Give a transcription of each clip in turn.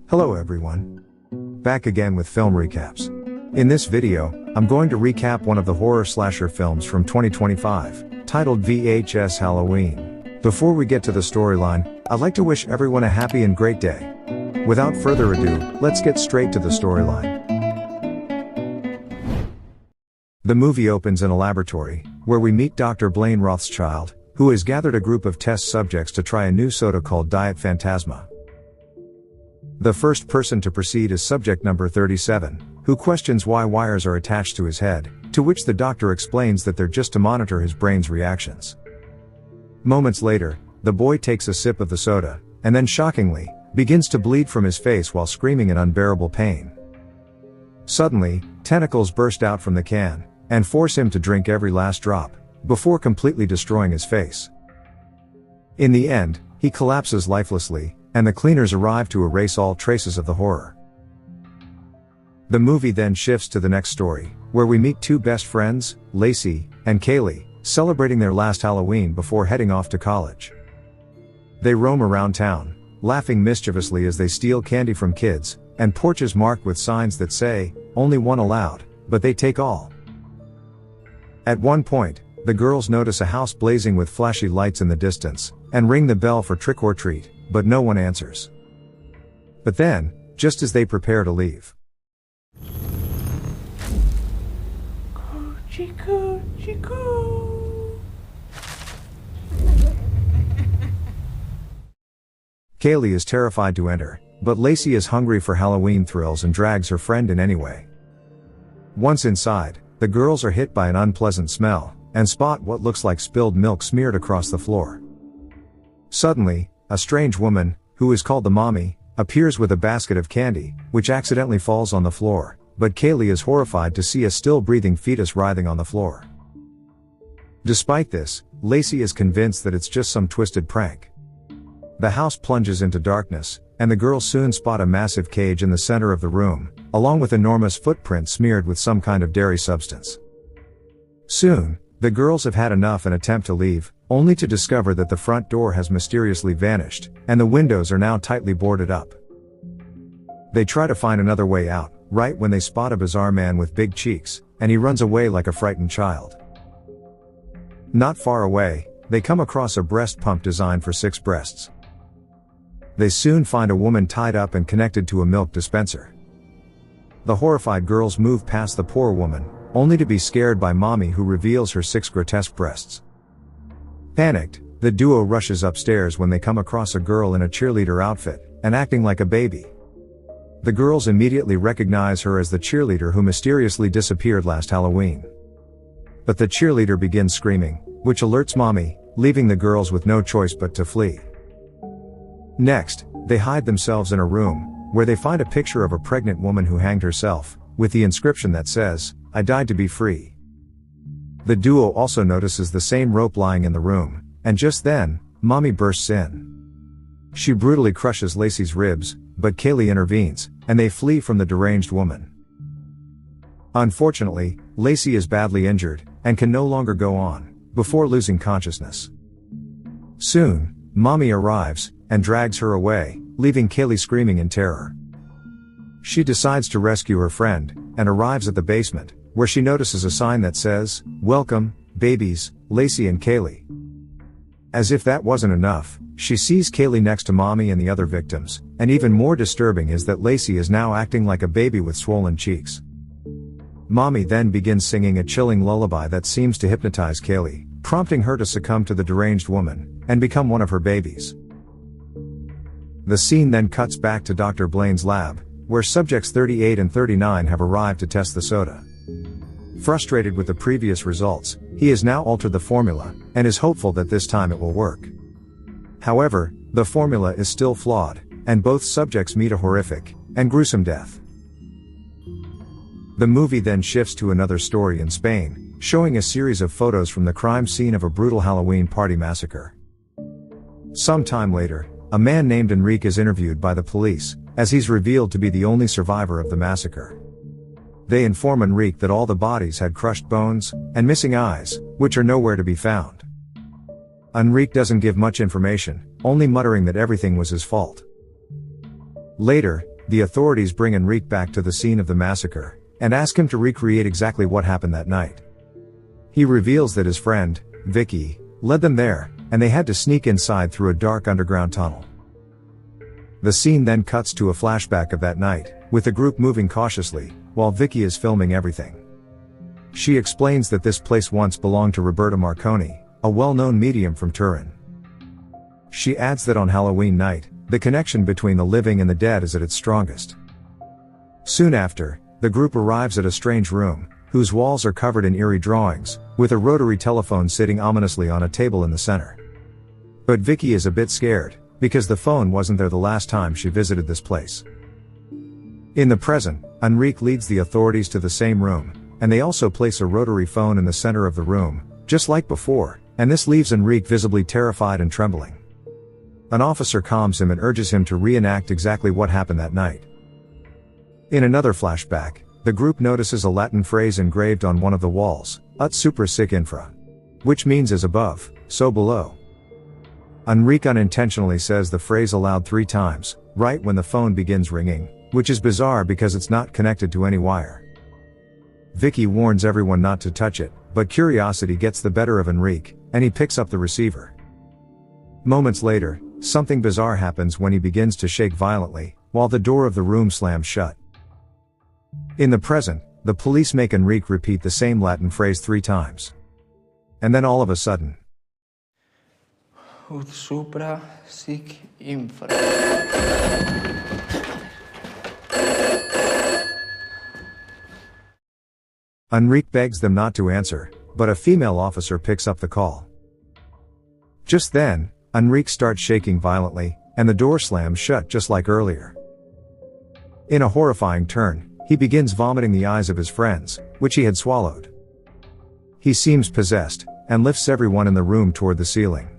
Hello everyone. Back again with film recaps. In this video, I'm going to recap one of the horror slasher films from 2025, titled VHS Halloween. Before we get to the storyline, I'd like to wish everyone a happy and great day. Without further ado, let's get straight to the storyline. The movie opens in a laboratory, where we meet Dr. Blaine Rothschild, who has gathered a group of test subjects to try a new soda called Diet Phantasma. The first person to proceed is subject number 37, who questions why wires are attached to his head, to which the doctor explains that they're just to monitor his brain's reactions. Moments later, the boy takes a sip of the soda, and then shockingly, begins to bleed from his face while screaming in unbearable pain. Suddenly, tentacles burst out from the can, and force him to drink every last drop, before completely destroying his face. In the end, he collapses lifelessly, and the cleaners arrive to erase all traces of the horror. The movie then shifts to the next story, where we meet two best friends, Lacey and Kaylee, celebrating their last Halloween before heading off to college. They roam around town, laughing mischievously as they steal candy from kids, and porches marked with signs that say, "Only one allowed," but they take all. At one point, the girls notice a house blazing with flashy lights in the distance, and ring the bell for trick or treat, but no one answers. But then, just as they prepare to leave, Coochie coochie coo. Kaylee is terrified to enter, but Lacey is hungry for Halloween thrills and drags her friend in anyway. Once inside, the girls are hit by an unpleasant smell, and spot what looks like spilled milk smeared across the floor. Suddenly, a strange woman, who is called the mommy, appears with a basket of candy, which accidentally falls on the floor, but Kaylee is horrified to see a still-breathing fetus writhing on the floor. Despite this, Lacey is convinced that it's just some twisted prank. The house plunges into darkness, and the girls soon spot a massive cage in the center of the room, along with enormous footprints smeared with some kind of dairy substance. Soon, the girls have had enough and attempt to leave, only to discover that the front door has mysteriously vanished, and the windows are now tightly boarded up. They try to find another way out, right when they spot a bizarre man with big cheeks, and he runs away like a frightened child. Not far away, they come across a breast pump designed for 6 breasts. They soon find a woman tied up and connected to a milk dispenser. The horrified girls move past the poor woman, only to be scared by mommy, who reveals her 6 grotesque breasts. Panicked, the duo rushes upstairs when they come across a girl in a cheerleader outfit, and acting like a baby. The girls immediately recognize her as the cheerleader who mysteriously disappeared last Halloween. But the cheerleader begins screaming, which alerts mommy, leaving the girls with no choice but to flee. Next, they hide themselves in a room, where they find a picture of a pregnant woman who hanged herself, with the inscription that says, "I died to be free." The duo also notices the same rope lying in the room, and just then, mommy bursts in. She brutally crushes Lacey's ribs, but Kaylee intervenes, and they flee from the deranged woman. Unfortunately, Lacey is badly injured, and can no longer go on, before losing consciousness. Soon, mommy arrives, and drags her away, leaving Kaylee screaming in terror. She decides to rescue her friend, and arrives at the basement, where she notices a sign that says, "Welcome, babies, Lacey and Kaylee." As if that wasn't enough, she sees Kaylee next to mommy and the other victims, and even more disturbing is that Lacey is now acting like a baby with swollen cheeks. Mommy then begins singing a chilling lullaby that seems to hypnotize Kaylee, prompting her to succumb to the deranged woman, and become one of her babies. The scene then cuts back to Dr. Blaine's lab, where subjects 38 and 39 have arrived to test the soda. Frustrated with the previous results, he has now altered the formula, and is hopeful that this time it will work. However, the formula is still flawed, and both subjects meet a horrific and gruesome death. The movie then shifts to another story in Spain, showing a series of photos from the crime scene of a brutal Halloween party massacre. Some time later, a man named Enrique is interviewed by the police, as he's revealed to be the only survivor of the massacre. They inform Enrique that all the bodies had crushed bones, and missing eyes, which are nowhere to be found. Enrique doesn't give much information, only muttering that everything was his fault. Later, the authorities bring Enrique back to the scene of the massacre, and ask him to recreate exactly what happened that night. He reveals that his friend, Vicky, led them there, and they had to sneak inside through a dark underground tunnel. The scene then cuts to a flashback of that night, with the group moving cautiously, while Vicky is filming everything. She explains that this place once belonged to Roberta Marconi, a well-known medium from Turin. She adds that on Halloween night, the connection between the living and the dead is at its strongest. Soon after, the group arrives at a strange room, whose walls are covered in eerie drawings, with a rotary telephone sitting ominously on a table in the center. But Vicky is a bit scared, because the phone wasn't there the last time she visited this place. In the present, Enrique leads the authorities to the same room, and they also place a rotary phone in the center of the room, just like before, and this leaves Enrique visibly terrified and trembling. An officer calms him and urges him to reenact exactly what happened that night. In another flashback, the group notices a Latin phrase engraved on one of the walls, ut supra sic infra, which means as above, so below. Enrique unintentionally says the phrase aloud 3 times, right when the phone begins ringing, which is bizarre because it's not connected to any wire. Vicky warns everyone not to touch it, but curiosity gets the better of Enrique, and he picks up the receiver. Moments later, something bizarre happens when he begins to shake violently, while the door of the room slams shut. In the present, the police make Enrique repeat the same Latin phrase 3 times. And then all of a sudden, ut supra sic infra. Enrique begs them not to answer, but a female officer picks up the call. Just then, Enrique starts shaking violently, and the door slams shut just like earlier. In a horrifying turn, he begins vomiting the eyes of his friends, which he had swallowed. He seems possessed, and lifts everyone in the room toward the ceiling.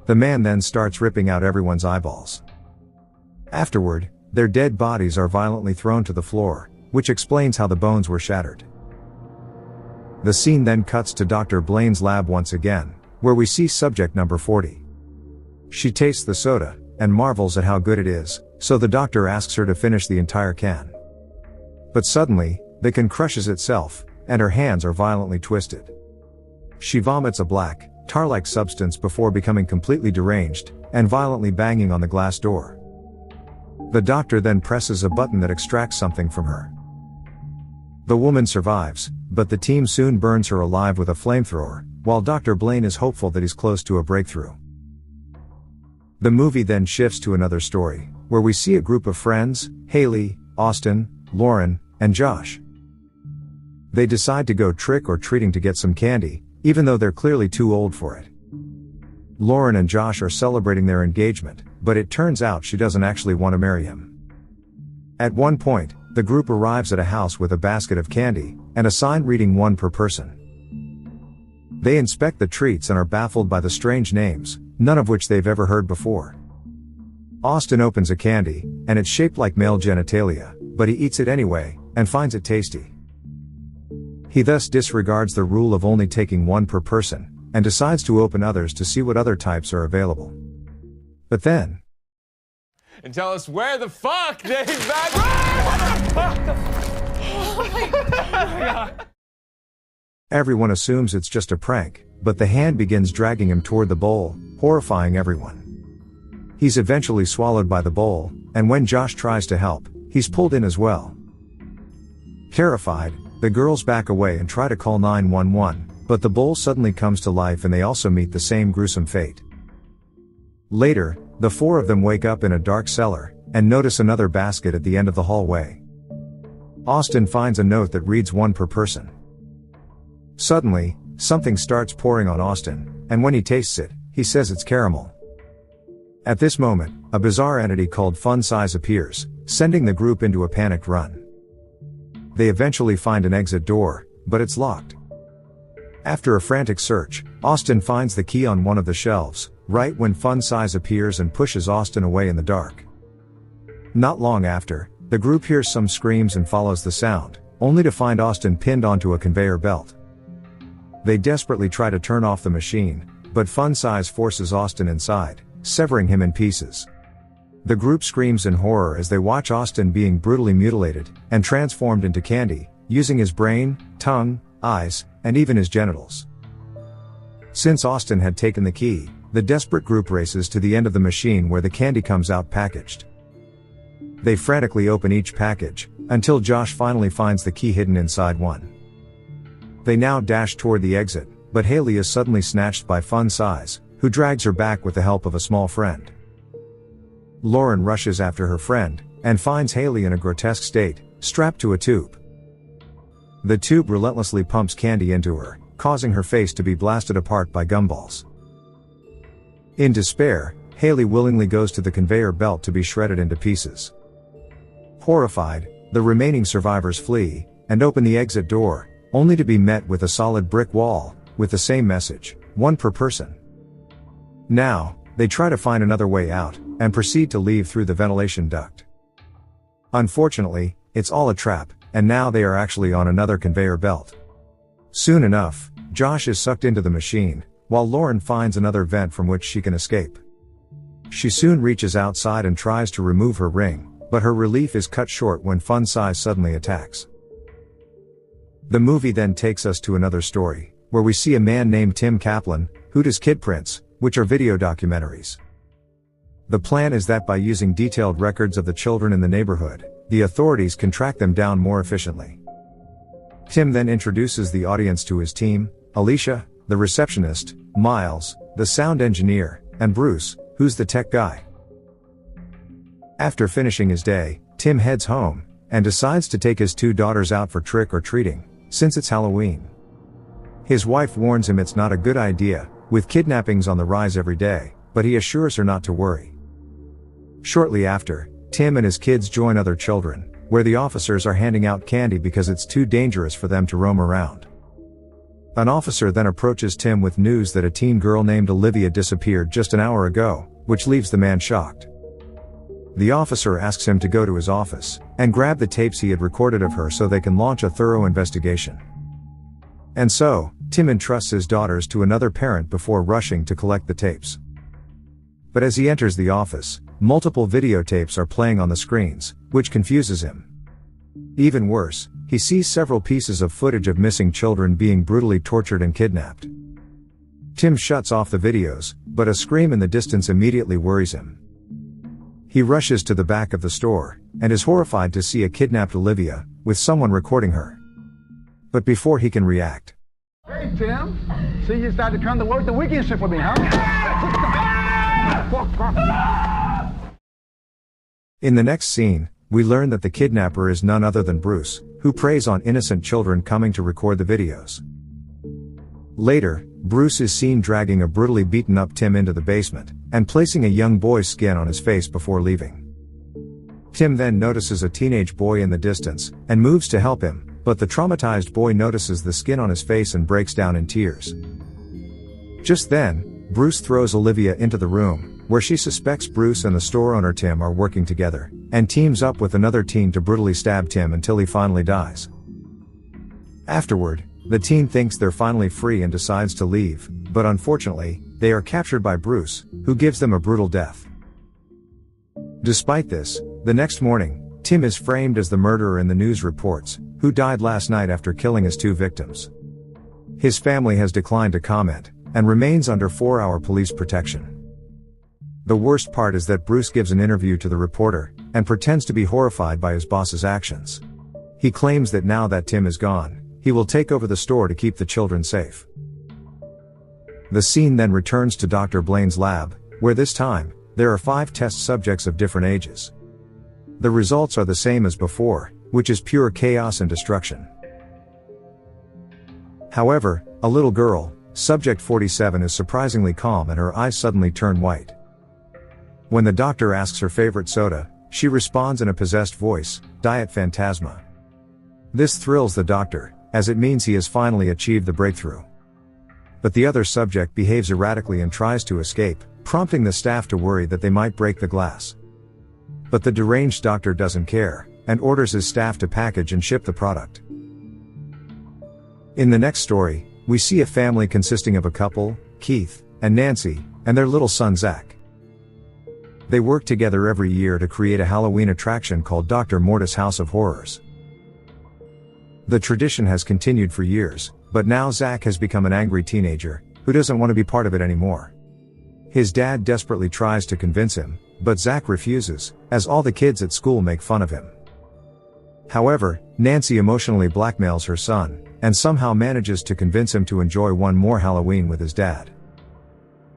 The man then starts ripping out everyone's eyeballs. Afterward, their dead bodies are violently thrown to the floor, which explains how the bones were shattered. The scene then cuts to Dr. Blaine's lab once again, where we see subject number 40. She tastes the soda, and marvels at how good it is, so the doctor asks her to finish the entire can. But suddenly, the can crushes itself, and her hands are violently twisted. She vomits a black, tar-like substance before becoming completely deranged, and violently banging on the glass door. The doctor then presses a button that extracts something from her. The woman survives, but the team soon burns her alive with a flamethrower, while Dr. Blaine is hopeful that he's close to a breakthrough. The movie then shifts to another story, where we see a group of friends, Haley, Austin, Lauren, and Josh. They decide to go trick-or-treating to get some candy, even though they're clearly too old for it. Lauren and Josh are celebrating their engagement, but it turns out she doesn't actually want to marry him. At one point, the group arrives at a house with a basket of candy, and a sign reading 1 per person. They inspect the treats and are baffled by the strange names, none of which they've ever heard before. Austin opens a candy, and it's shaped like male genitalia, but he eats it anyway, and finds it tasty. He thus disregards the rule of only taking 1 per person, and decides to open others to see what other types are available. But then, and tell us where the fuck they back. Everyone assumes it's just a prank, but the hand begins dragging him toward the bowl, horrifying everyone. He's eventually swallowed by the bowl, and when Josh tries to help, he's pulled in as well. Terrified, the girls back away and try to call 911, but the bowl suddenly comes to life and they also meet the same gruesome fate. Later, the 4 of them wake up in a dark cellar, and notice another basket at the end of the hallway. Austin finds a note that reads 1 per person. Suddenly, something starts pouring on Austin, and when he tastes it, he says it's caramel. At this moment, a bizarre entity called Fun Size appears, sending the group into a panicked run. They eventually find an exit door, but it's locked. After a frantic search, Austin finds the key on one of the shelves, right when Fun Size appears and pushes Austin away in the dark. Not long after, the group hears some screams and follows the sound, only to find Austin pinned onto a conveyor belt. They desperately try to turn off the machine, but Fun Size forces Austin inside, severing him in pieces. The group screams in horror as they watch Austin being brutally mutilated and transformed into candy, using his brain, tongue, eyes, and even his genitals. Since Austin had taken the key, the desperate group races to the end of the machine where the candy comes out packaged. They frantically open each package, until Josh finally finds the key hidden inside one. They now dash toward the exit, but Haley is suddenly snatched by Fun Size, who drags her back with the help of a small friend. Lauren rushes after her friend, and finds Haley in a grotesque state, strapped to a tube. The tube relentlessly pumps candy into her, causing her face to be blasted apart by gumballs. In despair, Haley willingly goes to the conveyor belt to be shredded into pieces. Horrified, the remaining survivors flee, and open the exit door, only to be met with a solid brick wall, with the same message, one per person. Now, they try to find another way out, and proceed to leave through the ventilation duct. Unfortunately, it's all a trap, and now they are actually on another conveyor belt. Soon enough, Josh is sucked into the machine, while Lauren finds another vent from which she can escape. She soon reaches outside and tries to remove her ring, but her relief is cut short when Fun Size suddenly attacks. The movie then takes us to another story, where we see a man named Tim Kaplan, who does Kid Prints, which are video documentaries. The plan is that by using detailed records of the children in the neighborhood, the authorities can track them down more efficiently. Tim then introduces the audience to his team: Alicia, the receptionist, Miles, the sound engineer, and Bruce, who's the tech guy. After finishing his day, Tim heads home, and decides to take his 2 daughters out for trick-or-treating, since it's Halloween. His wife warns him it's not a good idea, with kidnappings on the rise every day, but he assures her not to worry. Shortly after, Tim and his kids join other children, where the officers are handing out candy because it's too dangerous for them to roam around. An officer then approaches Tim with news that a teen girl named Olivia disappeared just an hour ago, which leaves the man shocked. The officer asks him to go to his office, and grab the tapes he had recorded of her so they can launch a thorough investigation. And so, Tim entrusts his daughters to another parent before rushing to collect the tapes. But as he enters the office, multiple videotapes are playing on the screens, which confuses him. Even worse, he sees several pieces of footage of missing children being brutally tortured and kidnapped. Tim shuts off the videos, but a scream in the distance immediately worries him. He rushes to the back of the store, and is horrified to see a kidnapped Olivia, with someone recording her. But before he can react. Hey Tim, see you decided to come to work the weekend shift with me, huh? In the next scene, we learn that the kidnapper is none other than Bruce, who preys on innocent children coming to record the videos. Later, Bruce is seen dragging a brutally beaten up Tim into the basement, and placing a young boy's skin on his face before leaving. Tim then notices a teenage boy in the distance, and moves to help him, but the traumatized boy notices the skin on his face and breaks down in tears. Just then, Bruce throws Olivia into the room, where she suspects Bruce and the store owner Tim are working together, and teams up with another teen to brutally stab Tim until he finally dies. Afterward, the teen thinks they're finally free and decides to leave, but unfortunately, they are captured by Bruce, who gives them a brutal death. Despite this, the next morning, Tim is framed as the murderer in the news reports, who died last night after killing his 2 victims. His family has declined to comment, and remains under 4-hour police protection. The worst part is that Bruce gives an interview to the reporter, and pretends to be horrified by his boss's actions. He claims that now that Tim is gone, he will take over the store to keep the children safe. The scene then returns to Dr. Blaine's lab, where this time, there are 5 test subjects of different ages. The results are the same as before, which is pure chaos and destruction. However, a little girl, subject 47, is surprisingly calm and her eyes suddenly turn white. When the doctor asks her favorite soda, she responds in a possessed voice, "Diet Phantasma." This thrills the doctor, as it means he has finally achieved the breakthrough. But the other subject behaves erratically and tries to escape, prompting the staff to worry that they might break the glass. But the deranged doctor doesn't care, and orders his staff to package and ship the product. In the next story, we see a family consisting of a couple, Keith and Nancy, and their little son Zach. They work together every year to create a Halloween attraction called Dr. Mortis' House of Horrors. The tradition has continued for years, but now Zach has become an angry teenager, who doesn't want to be part of it anymore. His dad desperately tries to convince him, but Zach refuses, as all the kids at school make fun of him. However, Nancy emotionally blackmails her son, and somehow manages to convince him to enjoy one more Halloween with his dad.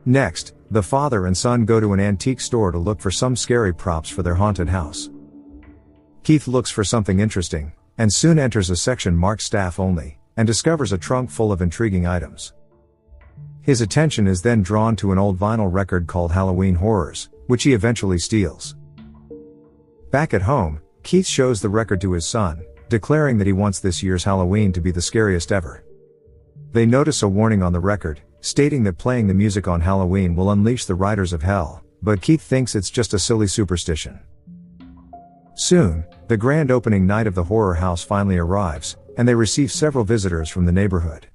Next, the father and son go to an antique store to look for some scary props for their haunted house. Keith looks for something interesting, and soon enters a section marked staff only, and discovers a trunk full of intriguing items. His attention is then drawn to an old vinyl record called Halloween Horrors, which he eventually steals. Back at home, Keith shows the record to his son, declaring that he wants this year's Halloween to be the scariest ever. They notice a warning on the record, stating that playing the music on Halloween will unleash the riders of hell, but Keith thinks it's just a silly superstition. Soon, the grand opening night of the horror house finally arrives, and they receive several visitors from the neighborhood.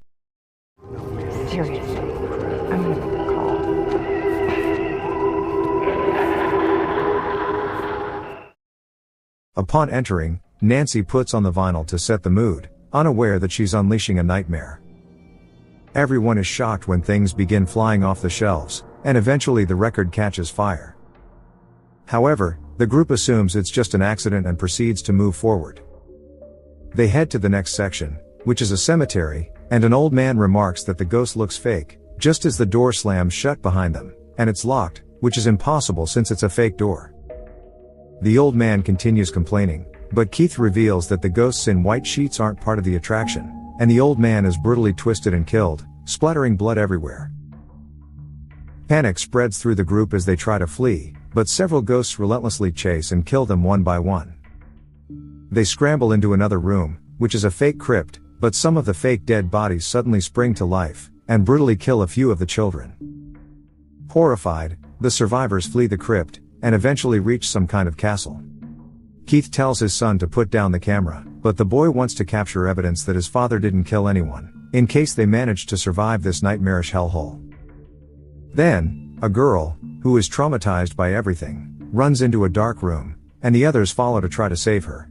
Seriously, I'm gonna make a call. Upon entering, Nancy puts on the vinyl to set the mood, unaware that she's unleashing a nightmare. Everyone is shocked when things begin flying off the shelves, and eventually the record catches fire. However, the group assumes it's just an accident and proceeds to move forward. They head to the next section, which is a cemetery, and an old man remarks that the ghost looks fake, just as the door slams shut behind them, and it's locked, which is impossible since it's a fake door. The old man continues complaining, but Keith reveals that the ghosts in white sheets aren't part of the attraction, and the old man is brutally twisted and killed, splattering blood everywhere. Panic spreads through the group as they try to flee, but several ghosts relentlessly chase and kill them one by one. They scramble into another room, which is a fake crypt, but some of the fake dead bodies suddenly spring to life, and brutally kill a few of the children. Horrified, the survivors flee the crypt, and eventually reach some kind of castle. Keith tells his son to put down the camera, but the boy wants to capture evidence that his father didn't kill anyone, in case they manage to survive this nightmarish hellhole. Then, a girl, who is traumatized by everything, runs into a dark room, and the others follow to try to save her.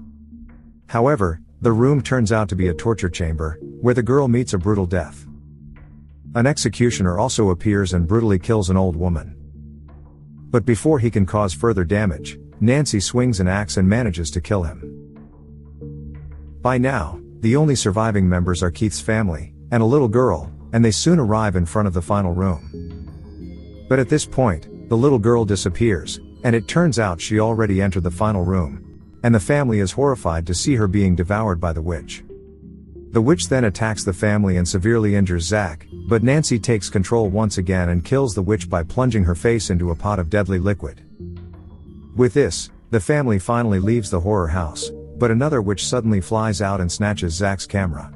However, the room turns out to be a torture chamber, where the girl meets a brutal death. An executioner also appears and brutally kills an old woman. But before he can cause further damage, Nancy swings an axe and manages to kill him. By now, the only surviving members are Keith's family, and a little girl, and they soon arrive in front of the final room. But at this point, the little girl disappears, and it turns out she already entered the final room, and the family is horrified to see her being devoured by the witch. The witch then attacks the family and severely injures Zach, but Nancy takes control once again and kills the witch by plunging her face into a pot of deadly liquid. With this, the family finally leaves the horror house, but another witch suddenly flies out and snatches Zach's camera.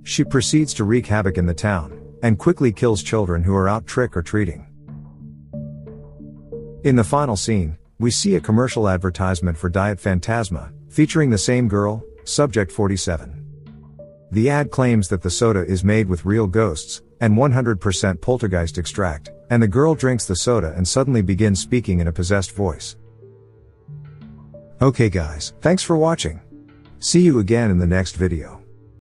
She proceeds to wreak havoc in the town, and quickly kills children who are out trick-or-treating. In the final scene, we see a commercial advertisement for Diet Phantasma, featuring the same girl, Subject 47. The ad claims that the soda is made with real ghosts, and 100% poltergeist extract, and the girl drinks the soda and suddenly begins speaking in a possessed voice. Okay guys, thanks for watching. See you again in the next video.